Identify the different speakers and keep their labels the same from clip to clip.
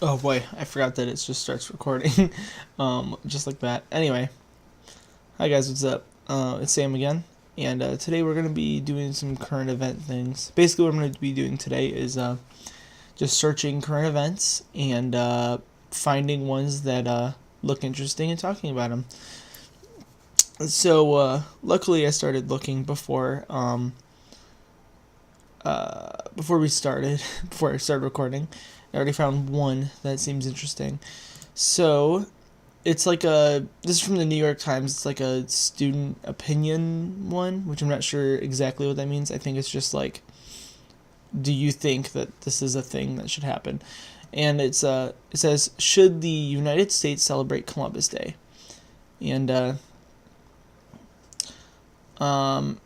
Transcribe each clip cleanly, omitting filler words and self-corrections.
Speaker 1: Oh boy, I forgot that it just starts recording. Just like that. Anyway, hi guys, what's up? It's Sam again, and today we're gonna be doing some current event things. Basically, what I'm gonna be doing today is just searching current events and finding ones that look interesting and talking about them. So luckily, I started looking before we started, before I started recording. I already found one that seems interesting. So it's like this is from the New York Times. It's like a student opinion one, which I'm not sure exactly what that means. I think it's just like, do you think that this is a thing that should happen? And it says, should the United States celebrate Columbus Day? And um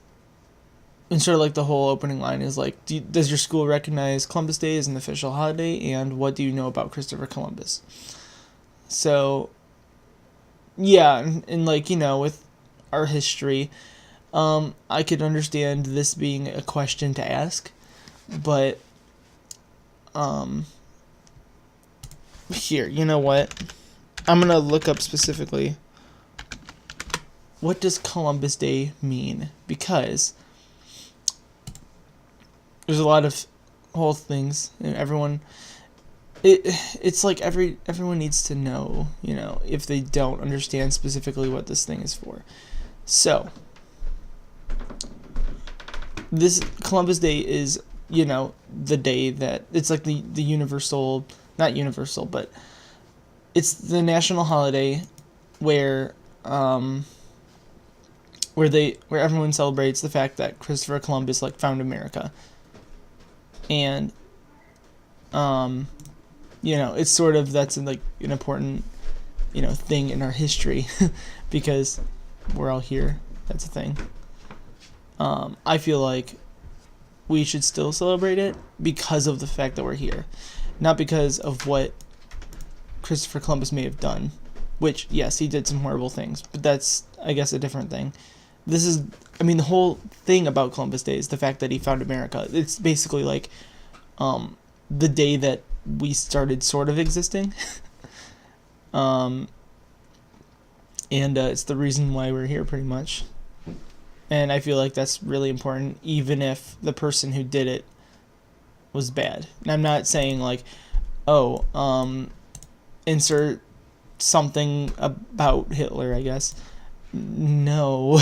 Speaker 1: and sort of like the whole opening line is like, does your school recognize Columbus Day as an official holiday? And what do you know about Christopher Columbus? So yeah, and like, with our history, I could understand this being a question to ask, but here, you know what? I'm gonna look up specifically, what does Columbus Day mean? Because there's a lot of whole things, and it's like everyone needs to know, if they don't understand specifically what this thing is for. So this Columbus Day is, the day that it's like the universal, not universal, but it's the national holiday where where everyone celebrates the fact that Christopher Columbus like found America. And it's sort of, that's like an important thing in our history because we're all here. That's a thing. I feel like we should still celebrate it because of the fact that we're here, not because of what Christopher Columbus may have done, which, yes, he did some horrible things, but that's, I guess, a different thing. The whole thing about Columbus Day is the fact that he found America. It's basically like the day that we started sort of existing. And it's the reason why we're here, pretty much. And I feel like that's really important, even if the person who did it was bad. And I'm not saying like, oh, insert something about Hitler, I guess. No.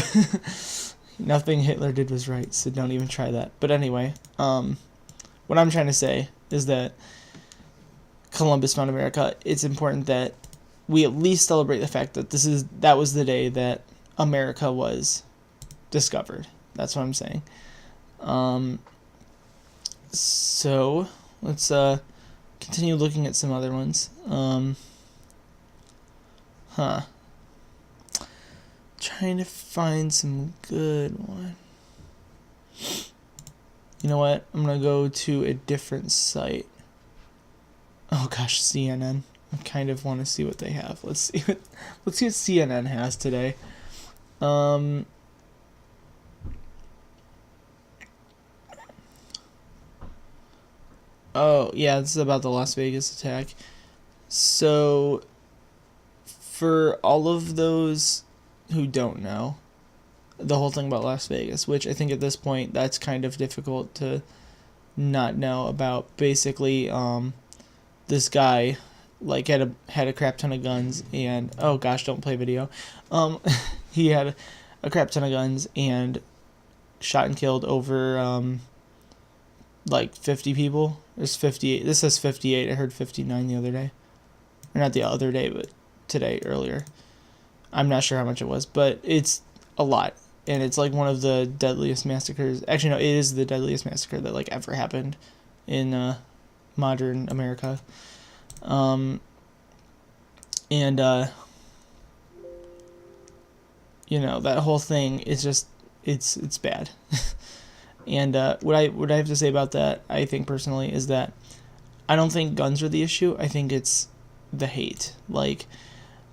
Speaker 1: Nothing Hitler did was right, so don't even try that. But anyway, what I'm trying to say is that Columbus found America. It's important that we at least celebrate the fact that that was the day that America was discovered. That's what I'm saying. So let's continue looking at some other ones. Trying to find some good one. You know what? I'm gonna go to a different site. Oh gosh, CNN. I kind of want to see what they have. Let's see what CNN has today. Oh yeah, this is about the Las Vegas attack. So, for all of those who don't know, the whole thing about Las Vegas, which I think at this point that's kind of difficult to not know about. Basically, this guy like had a crap ton of guns, and oh gosh, don't play video. He had a crap ton of guns and shot and killed over like 50 people. There's 58. This says 58. I heard 59 the other day, or not the other day, but today, earlier. I'm not sure how much it was, but it's a lot. And it's like one of the deadliest massacres. Actually, no, it is the deadliest massacre that like ever happened in modern America. And that whole thing is just, it's bad. And what I have to say about that, I think personally, is that I don't think guns are the issue. I think it's the hate. Like,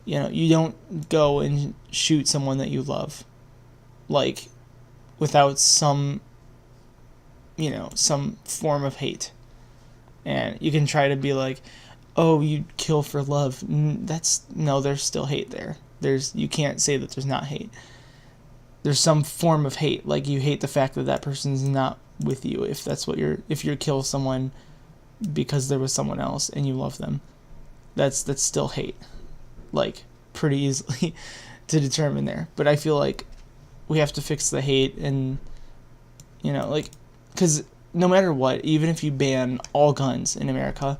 Speaker 1: you don't go and shoot someone that you love, like, without some form of hate. And you can try to be like, oh, you kill for love. There's still hate there. You can't say that there's not hate. There's some form of hate, like you hate the fact that that person's not with you. If you kill someone because there was someone else and you love them, that's still hate, like pretty easily to determine there. But I feel like we have to fix the hate, and like, because no matter what, even if you ban all guns in America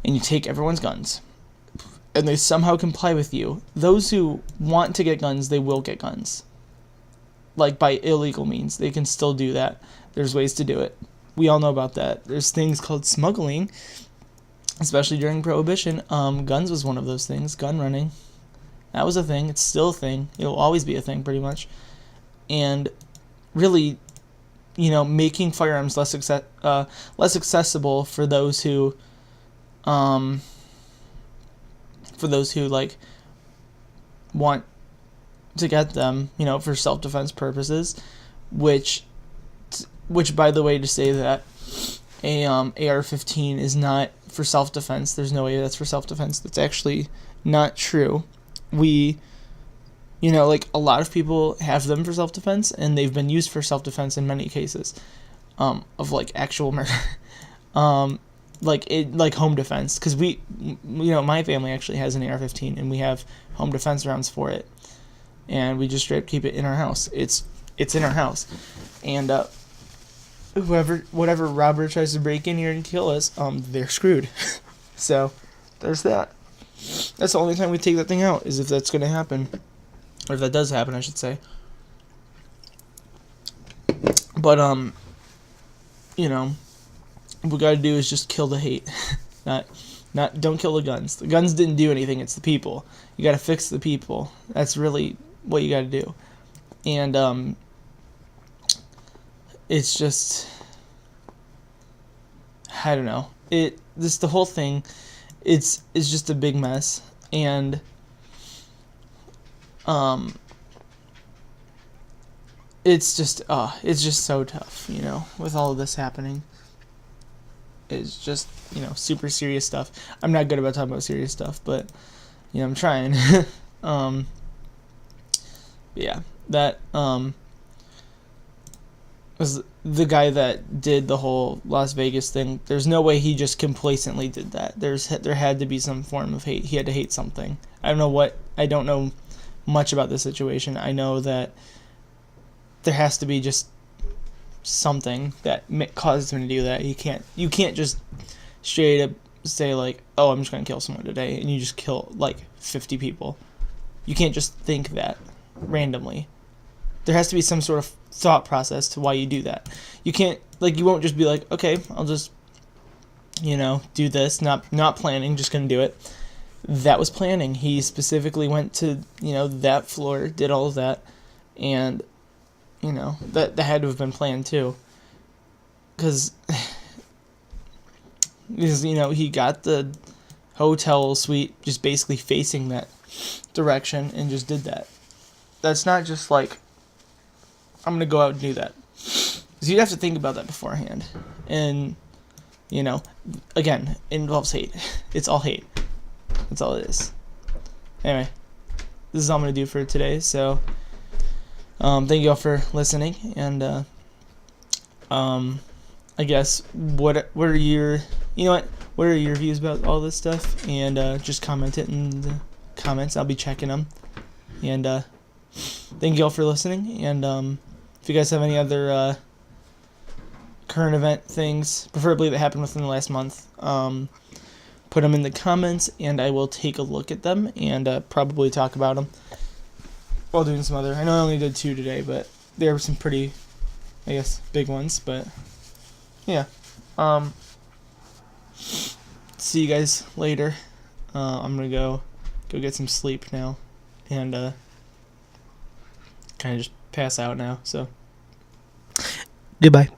Speaker 1: and you take everyone's guns and they somehow comply with you, those who want to get guns, they will get guns. Like, by illegal means, they can still do that. There's ways to do it. We all know about that. There's things called smuggling, especially during Prohibition. Guns was one of those things. Gun running. That was a thing. It's still a thing. It'll always be a thing, pretty much. And really, making firearms less accessible for those who, like, want to get them, for self-defense purposes, which by the way, to say that a AR-15 is not for self-defense, there's no way that's for self-defense. That's actually not true. We, like, a lot of people have them for self-defense, and they've been used for self-defense in many cases, of, like, actual murder. Like home defense, because my family actually has an AR-15, and we have home defense rounds for it, and we just straight up keep it in our house. It's in our house, and whatever robber tries to break in here and kill us, they're screwed. So there's that. That's the only time we take that thing out, is if that's going to happen, or if that does happen, I should say. But what we gotta do is just kill the hate. Don't kill the guns. The guns didn't do anything. It's the people. You gotta fix the people. That's really what you gotta do. And it's just, I don't know. The whole thing, it's just a big mess, and it's just so tough, with all of this happening. It's just, super serious stuff. I'm not good about talking about serious stuff, but, I'm trying. Yeah, that, was the guy that did the whole Las Vegas thing. There's no way he just complacently did that. There had to be some form of hate. He had to hate something. I don't know much about this situation. I know that there has to be just something that causes him to do that. You can't just straight up say, like, oh, I'm just gonna kill someone today, and you just kill like 50 people. You can't just think that randomly. There has to be some sort of thought process to why you do that. You can't, like, you won't just be like, okay, I'll just do this, not planning, just gonna do it. That was planning. He specifically went to that floor, did all of that, and that had to have been planned too, because he got the hotel suite just basically facing that direction and just did that. That's not just like, I'm gonna go out and do that, because you'd have to think about that beforehand. And again, it involves hate. It's all hate. That's all it is. Anyway, this is all I'm gonna do for today, so thank you all for listening, and I guess what are your views about all this stuff, and just comment it in the comments. I'll be checking them, and thank you all for listening, and if you guys have any other current event things, preferably that happened within the last month, put them in the comments, and I will take a look at them and probably talk about them while doing some other. I know I only did 2 today, but there were some pretty, I guess, big ones. But yeah, see you guys later. I'm gonna go get some sleep now, and kind of just pass out now. So goodbye.